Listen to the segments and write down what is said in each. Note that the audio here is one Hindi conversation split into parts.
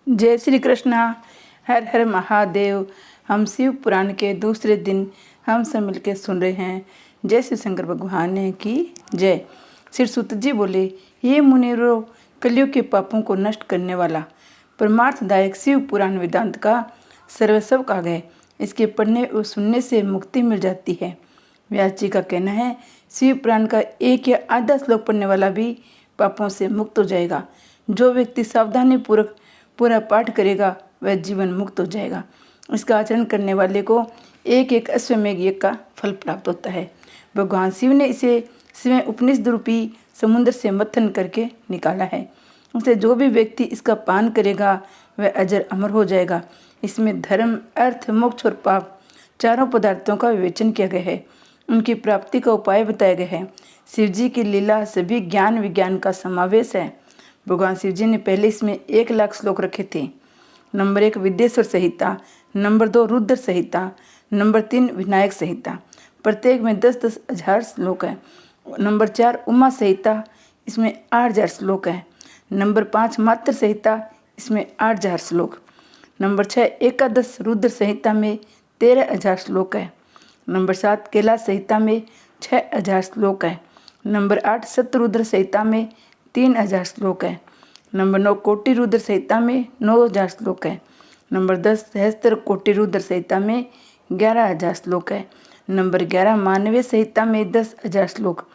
जय श्री कृष्णा। हर हर महादेव। हम शिव पुराण के दूसरे दिन हम सब मिलकर सुन रहे हैं। जय शिव शंकर भगवान की जय। श्री सूत जी बोले, ये मुनिरो, कलयुग के पापों को नष्ट करने वाला परमार्थदायक शिव पुराण वेदांत का सर्वस्व काव्य है। इसके पढ़ने और सुनने से मुक्ति मिल जाती है। व्यास जी का कहना है, शिव पुराण का एक या आधा श्लोक पढ़ने वाला भी पापों से मुक्त हो जाएगा। जो व्यक्ति सावधानी पूर्वक पूरा पाठ करेगा वह जीवन मुक्त हो जाएगा। इसका आचरण करने वाले को एक एक अश्वमेघ यज्ञ का फल प्राप्त होता है। भगवान शिव ने इसे शिव उपनिषद रूपी समुद्र से मंथन करके निकाला है। उसे जो भी व्यक्ति इसका पान करेगा वह अजर अमर हो जाएगा। इसमें धर्म, अर्थ, मोक्ष और पाप चारों पदार्थों का विवेचन किया गया है। उनकी प्राप्ति का उपाय बताया गया है। शिव जी की लीला सभी ज्ञान विज्ञान का समावेश है। भगवान शिव जी ने पहले इसमें 1,00,000 श्लोक रखे थे। नंबर 1 विद्येश्वर संहिता, नंबर 2 रुद्र संहिता, नंबर 3 विनायक संहिता। प्रत्येक में 10-10 हजार श्लोक है। नंबर 4 उमा संहिता, इसमें 8,000 श्लोक है। नंबर 5 मात्र संहिता, इसमें 8,000 श्लोक। नंबर 6 एकादश रुद्र संहिता में 13,000 श्लोक है। नंबर 7 कैलाश संहिता में 6,000 श्लोक है। नंबर 8 सतरुद्र संहिता में 3,000 श्लोक है। नंबर 9 कोटि रुद्र संहिता में 9,000 श्लोक है। नंबर 10 सहस्त्र कोटि रुद्र संहिता में 11,000 श्लोक है। नंबर 11 मानवीय संहिता में 10,000 श्लोक।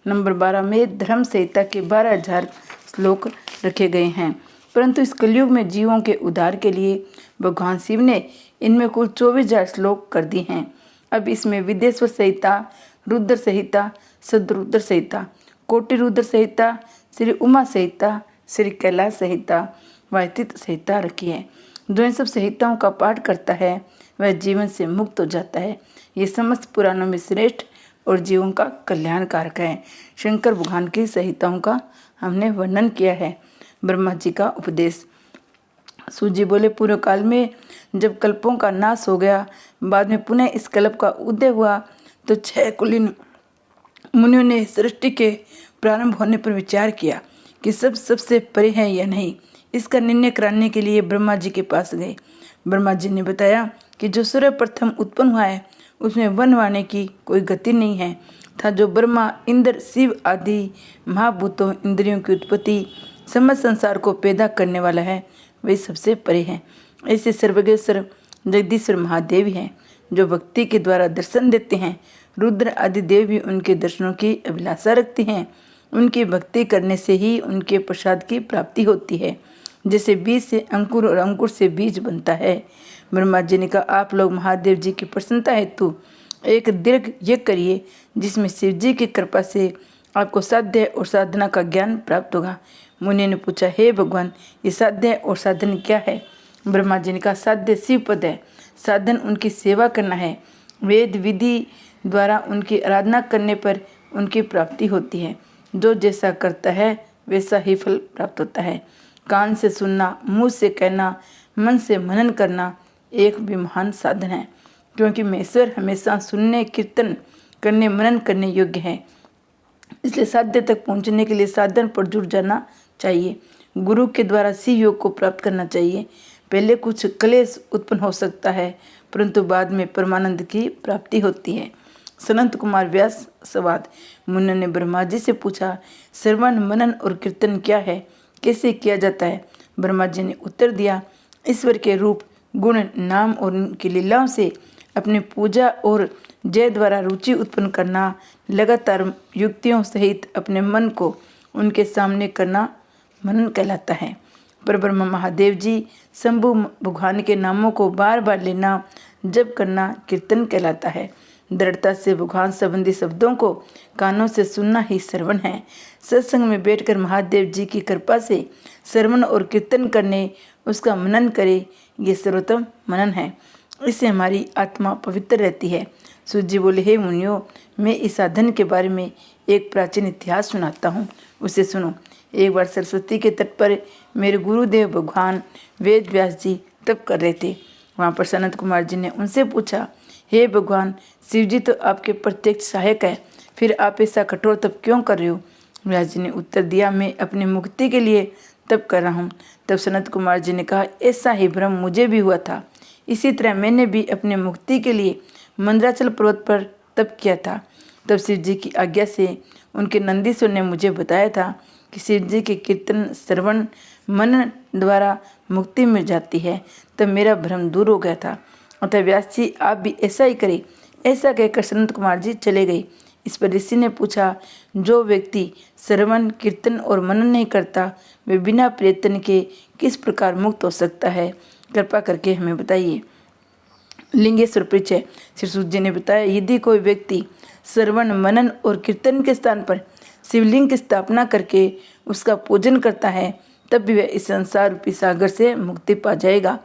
नंबर 12 में धर्म संहिता के 12,000 श्लोक रखे गए हैं। परंतु इस कलयुग में जीवों के उद्धार के लिए भगवान शिव ने इनमें कुल 24,000 श्लोक कर दिए हैं। अब इसमें विद्येश्वर संहिता, रुद्र संहिता, सदरुद्र संहिता, कोटि रुद्र संहिता, श्री उमा संहिता, श्री कैलाश संहिता, वायतित संहिता रखी है। जो इन सब संहिताओं का पाठ करता है वह जीवन से मुक्त हो जाता है। ये समस्त पुराणों में श्रेष्ठ और जीवों का कल्याण कारक है। शंकर भगवान की संहिताओं का हमने वर्णन किया है। ब्रह्मा जी का उपदेश। सूत जी बोले, पूर्व काल में जब कल्पों का नाश हो गया, बाद में पुनः इस कल्प का उदय हुआ, तो 6 कुलीन मुनियों ने सृष्टि के प्रारंभ होने पर विचार किया कि सबसे परे है या नहीं। इसका निर्णय कराने के लिए ब्रह्मा जी के पास गए। ब्रह्मा जी ने बताया कि जो सर्वप्रथम उत्पन्न हुआ है उसमें वन वाने की कोई गति नहीं है, था जो ब्रह्मा, इंद्र, शिव आदि महाभूतों, इंद्रियों की उत्पत्ति, समस्त संसार को पैदा करने वाला है, वे सबसे परे हैं। ऐसे सर्वज्ञेश्वर जगदीश्वर महादेव हैं जो भक्ति के द्वारा दर्शन देते हैं। रुद्र आदि देव भी उनके दर्शनों की अभिलाषा रखते हैं। उनकी भक्ति करने से ही उनके प्रसाद की प्राप्ति होती है। जैसे बीज से अंकुर और अंकुर से बीज बनता है। ब्रह्मा जी ने कहा, आप लोग महादेव जी की प्रसन्नता हेतु एक दीर्घ यज्ञ करिए, जिसमें शिव जी की कृपा से आपको साध्य और साधना का ज्ञान प्राप्त होगा। मुनि ने पूछा, हे भगवान, ये साध्य और साधन क्या है? ब्रह्मा जी ने कहा, साध्य शिव पद है, साधन उनकी सेवा करना है। वेद विधि द्वारा उनकी आराधना करने पर उनकी प्राप्ति होती है। जो जैसा करता है वैसा ही फल प्राप्त होता है। कान से सुनना, मुंह से कहना, मन से मनन करना एक भी महान साधन है, क्योंकि महेश्वर हमेशा सुनने, कीर्तन करने, मनन करने योग्य है। इसलिए साध्य तक पहुंचने के लिए साधन पर जुट जाना चाहिए। गुरु के द्वारा शिव योग को प्राप्त करना चाहिए। पहले कुछ क्लेश उत्पन्न हो सकता है, परंतु बाद में परमानंद की प्राप्ति होती है। सनत कुमार व्यास संवाद। मुनि ने ब्रह्मा जी से पूछा, श्रवण, मनन और कीर्तन क्या है, कैसे किया जाता है? ब्रह्मा जी ने उत्तर दिया, ईश्वर के रूप, गुण, नाम और उनकी लीलाओं से अपनी पूजा और जय द्वारा रुचि उत्पन्न करना, लगातार युक्तियों सहित अपने मन को उनके सामने करना मनन कहलाता है। पर ब्रह्मा महादेव जी शंभु भगवान के नामों को बार बार लेना, जप करना कीर्तन कहलाता है। दृढ़ता से भगवान संबंधी शब्दों को कानों से सुनना ही श्रवण है। सत्संग में बैठकर महादेव जी की कृपा से श्रवण और कीर्तन करने, उसका मनन करे, ये सर्वोत्तम मनन है। इससे हमारी आत्मा पवित्र रहती है। सूत जी बोले, हे मुनियों, मैं इस साधन के बारे में एक प्राचीन इतिहास सुनाता हूँ, उसे सुनो। एक बार सरस्वती के तट पर मेरे गुरुदेव भगवान वेद व्यास जी तप कर रहे थे। वहाँ पर सनत कुमार जी ने उनसे पूछा, हे भगवान, शिव जी तो आपके प्रत्यक्ष सहायक है, फिर आप ऐसा कठोर तप क्यों कर रहे हो? व्यास जी ने उत्तर दिया, मैं अपनी मुक्ति के लिए तब कर रहा हूँ। तब सनत कुमार जी ने कहा, ऐसा ही भ्रम मुझे भी हुआ था। इसी तरह मैंने भी अपने मुक्ति के लिए मंदराचल पर्वत पर तप किया था। तब शिव जी की आज्ञा से उनके नंदीश्वर ने मुझे बताया था कि शिव जी के कीर्तन श्रवण मनन द्वारा मुक्ति मिल जाती है। तब मेरा भ्रम दूर हो गया था। अतः व्यास जी आप भी ऐसा ही करें। ऐसा कहकर सनत कुमार जी चले गए। इस पर ऋषि ने पूछा, जो व्यक्ति श्रवण कीर्तन और मनन नहीं करता वे बिना प्रयत्न के किस प्रकार मुक्त हो सकता है? कृपा करके हमें बताइए। लिंगेश्वर परिचय। श्री सूत जी ने बताया, यदि कोई व्यक्ति श्रवण मनन और कीर्तन के स्थान पर शिवलिंग की स्थापना करके उसका पूजन करता है तब भी वह इस संसार रूपी सागर से मुक्ति पा जाएगा।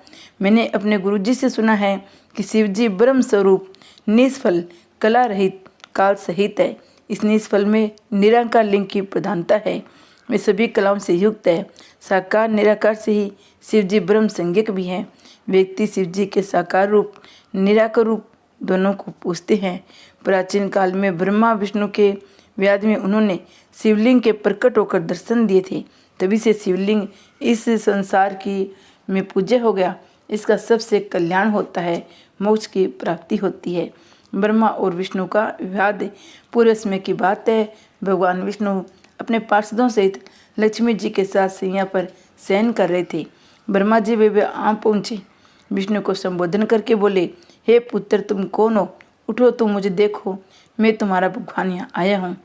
मैंने अपने गुरुजी से सुना है कि शिवजी ब्रह्म स्वरूप निष्फल कला रहित काल सहित है। इस निष्फल में निराकार लिंग की प्रधानता है। वे सभी कलाओं से युक्त है। साकार निराकार से ही शिवजी ब्रह्म संज्ञक भी हैं। व्यक्ति शिवजी के साकार रूप निराकार रूप दोनों को पूछते हैं। प्राचीन काल में ब्रह्मा विष्णु के व्याध में उन्होंने शिवलिंग के प्रकट होकर दर्शन दिए थे। तभी से शिवलिंग इस संसार की में पूज्य हो गया। इसका सबसे कल्याण होता है, मोक्ष की प्राप्ति होती है। ब्रह्मा और विष्णु का विवाद पूरे समय की बात है। भगवान विष्णु अपने पार्षदों सहित लक्ष्मी जी के साथ सैया पर शयन कर रहे थे। ब्रह्मा जी वे आ पहुँचे। विष्णु को संबोधन करके बोले, हे पुत्र तुम कौन हो? उठो तुम मुझे देखो, मैं तुम्हारा भगवान यहाँ आया हूँ।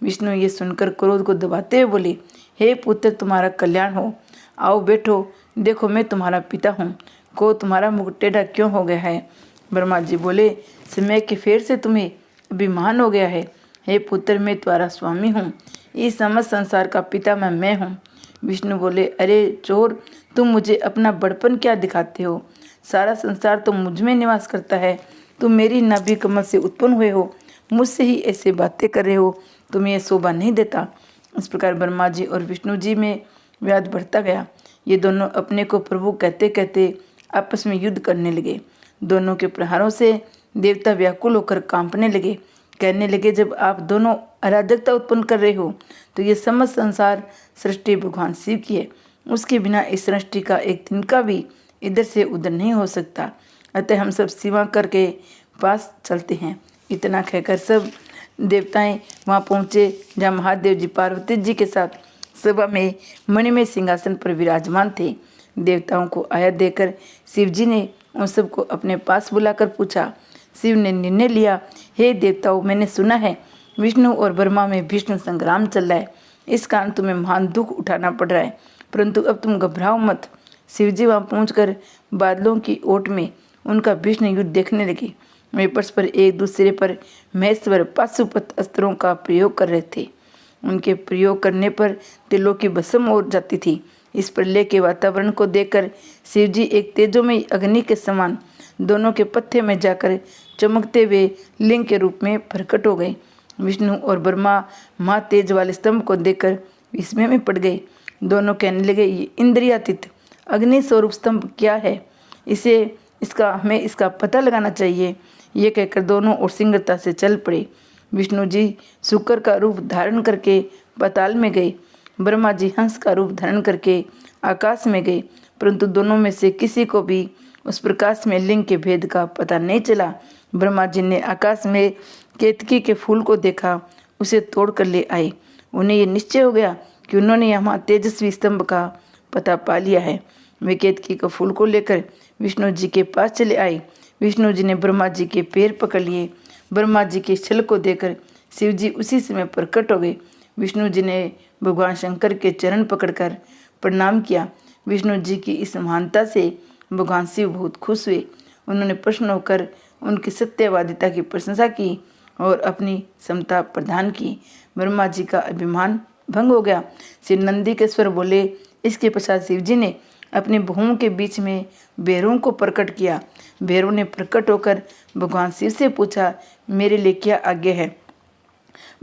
विष्णु ये सुनकर क्रोध को दबाते हुए बोले, हे पुत्र तुम्हारा कल्याण हो, आओ बैठो, देखो मैं तुम्हारा पिता हूँ। को तुम्हारा मुख टेढ़ा क्यों हो गया है? ब्रह्मा जी बोले, समय के फेर से तुम्हें अभिमान हो गया है। हे पुत्र मैं तुम्हारा स्वामी हूँ, इस समस्त संसार का पिता मैं हूँ। विष्णु बोले, अरे चोर, तुम मुझे अपना बड़पन क्या दिखाते हो? सारा संसार तो मुझ में निवास करता है। तुम मेरी नाभि कमल से उत्पन्न हुए हो, मुझसे ही ऐसे बातें कर रहे हो, तुम्हें यह शोभा नहीं देता। इस प्रकार ब्रह्मा जी और विष्णु जी में वाद बढ़ता गया। ये दोनों अपने को प्रभु कहते कहते आपस में युद्ध करने लगे। दोनों के प्रहारों से देवता व्याकुल होकर कांपने लगे। कहने लगे, जब आप दोनों अराजकता उत्पन्न कर रहे हो तो ये समस्त संसार सृष्टि भगवान शिव की है। उसके बिना इस सृष्टि का एक तिनका भी इधर से उधर नहीं हो सकता। अतः हम सब शिवा करके पास चलते हैं। इतना कहकर सब देवताएं वहां पहुंचे जहाँ महादेव जी पार्वती जी के साथ सभा में मणिमय सिंहासन पर विराजमान थे। देवताओं को आया देकर शिव जी ने उन सबको अपने पास बुलाकर पूछा। शिव ने निर्णय लिया, हे देवताओं, मैंने सुना है विष्णु और ब्रह्मा में भीषण संग्राम चल रहा है। इस कारण तुम्हें महान दुख उठाना पड़ रहा है, परंतु अब तुम घबराओ मत। शिवजी वहां पहुंचकर बादलों की ओट में उनका भीषण युद्ध देखने लगे। वे परस्पर एक दूसरे पर महेश्वर पाशुपत अस्त्रों का प्रयोग कर रहे थे। उनके प्रयोग करने पर तिलों की भस्म हो जाती थी। इस प्रलय के वातावरण को देखकर शिवजी एक तेजोमयी अग्नि के समान दोनों के पत्थे में जाकर चमकते हुए लिंग के रूप में प्रकट हो गए। विष्णु और ब्रह्मा महा तेज वाले स्तंभ को देखकर विस्मय में पड़ गए। दोनों कहने लगे, ये इंद्रियातीत अग्नि स्वरूप स्तंभ क्या है? हमें इसका पता लगाना चाहिए। ये कहकर दोनों और शीघ्रता से चल पड़े। विष्णु जी शुक्र का रूप धारण करके पाताल में गए। ब्रह्मा जी हंस का रूप धारण करके आकाश में गए, परंतु दोनों में से किसी को भी उस प्रकाश में लिंग के भेद का पता नहीं चला। ब्रह्मा जी ने आकाश में केतकी के फूल को देखा, उसे तोड़ कर ले आए। उन्हें ये निश्चय हो गया कि उन्होंने यहाँ तेजस्वी स्तंभ का पता पा लिया है। वे केतकी के फूल को लेकर विष्णु जी के पास चले आए। विष्णु जी ने ब्रह्मा जी के पैर पकड़ लिए। ब्रह्मा जी के छल को देखकर शिव जी उसी समय प्रकट हो गए। विष्णु जी ने भगवान शंकर के चरण पकड़कर प्रणाम किया। विष्णु जी की इस महानता से भगवान शिव बहुत खुश हुए। उन्होंने प्रसन्न होकर उनकी सत्यवादिता की प्रशंसा की और अपनी समता प्रदान की। ब्रह्मा जी का अभिमान भंग हो गया। श्री नंदी के स्वर बोले। इसके पश्चात शिव जी ने अपने भुवों के बीच में भैरवों को प्रकट किया। भैरव ने प्रकट होकर भगवान शिव से पूछा, मेरे लिए क्या आज्ञा है?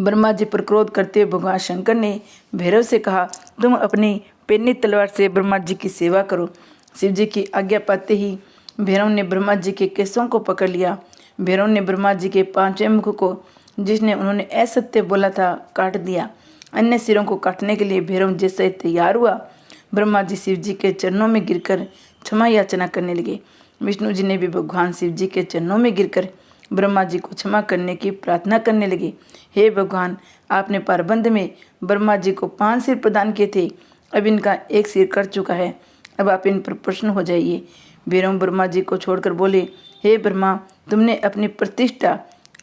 ब्रह्मा जी पर क्रोध करते हुए भगवान शंकर ने भैरव से कहा, तुम अपनी पेनी तलवार से ब्रह्मा जी की सेवा करो। शिव जी की आज्ञा पाते ही भैरव ने ब्रह्मा जी के केसों को पकड़ लिया। भैरव ने ब्रह्मा जी के पांचवें मुख को, जिसने उन्होंने असत्य बोला था, काट दिया। अन्य सिरों को काटने के लिए भैरव जैसे तैयार हुआ। ब्रह्मा जी शिव जी के चरणों में गिरकर क्षमा याचना करने लगे। विष्णु जी ने भी भगवान शिव जी के चरणों में गिरकर ब्रह्मा जी को क्षमा करने की प्रार्थना करने लगे। हे भगवान, आपने पारबंध में ब्रह्मा जी को 5 सिर प्रदान किए थे, अब इनका 1 सिर कट चुका है, अब आप इन पर प्रसन्न हो जाइए। वीरों ब्रह्मा जी को छोड़कर बोले, हे ब्रह्मा, तुमने अपनी प्रतिष्ठा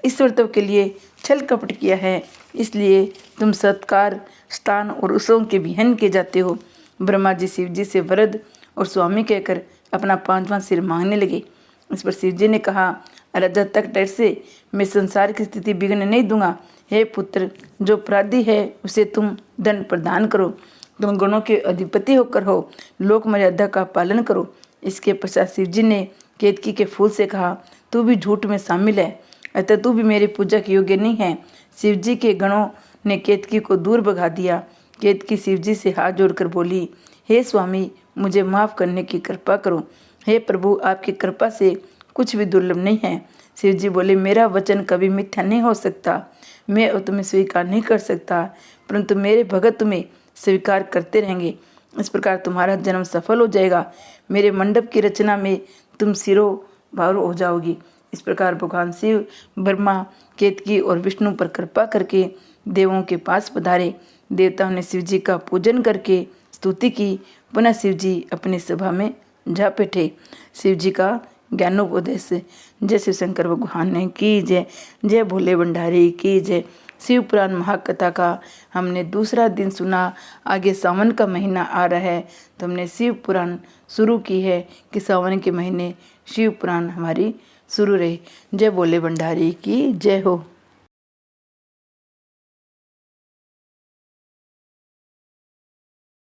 ईश्वरत्व के लिए छल कपट किया है, इसलिए तुम सत्कार, स्थान और उत्सवों के विहन किए जाते हो। ब्रह्मा जी शिव जी से वरद और स्वामी कहकर अपना 5वां सिर मांगने लगे। इस पर शिव जी ने कहा, राजा तक डर से मैं संसार की स्थिति बिगड़ने नहीं दूंगा। हे पुत्र, जो अपराधी है उसे तुम दंड प्रदान करो। तुम गुणों के अधिपति होकर हो, लोक मर्यादा का पालन करो। इसके पश्चात शिव जी ने केतकी के फूल से कहा, तू भी झूठ में शामिल है, अतः तू भी मेरी पूजा के योग्य नहीं है। शिव जी के गणों ने केतकी को दूर भगा दिया। केतकी शिव जी से हाथ जोड़कर बोली, हे स्वामी, मुझे माफ़ करने की कृपा करो। हे प्रभु, आपकी कृपा से कुछ भी दुर्लभ नहीं है। शिव जी बोले, मेरा वचन कभी मिथ्या नहीं हो सकता। मैं अब तुम्हें स्वीकार नहीं कर सकता, परंतु मेरे भगत तुम्हें स्वीकार करते रहेंगे। इस प्रकार तुम्हारा जन्म सफल हो जाएगा। मेरे मंडप की रचना में तुम सिरों भार हो जाओगी। इस प्रकार भगवान शिव ब्रह्मा, केतकी और विष्णु पर कृपा करके देवों के पास पधारे। देवताओं ने शिव जी का पूजन करके स्तुति की। पुनः शिव जी अपनी सभा में जा बैठे। शिव जी का ज्ञानोपदेश। जय शिव शंकर भगवान ने की जय। जय भोले भंडारी की जय। शिव पुराण महाकथा का हमने दूसरा दिन सुना। आगे सावन का महीना आ रहा है तो हमने शिव पुराण शुरू की है कि सावन के महीने शिव पुराण हमारी शुरू रहे। जय भोले भंडारी की जय हो।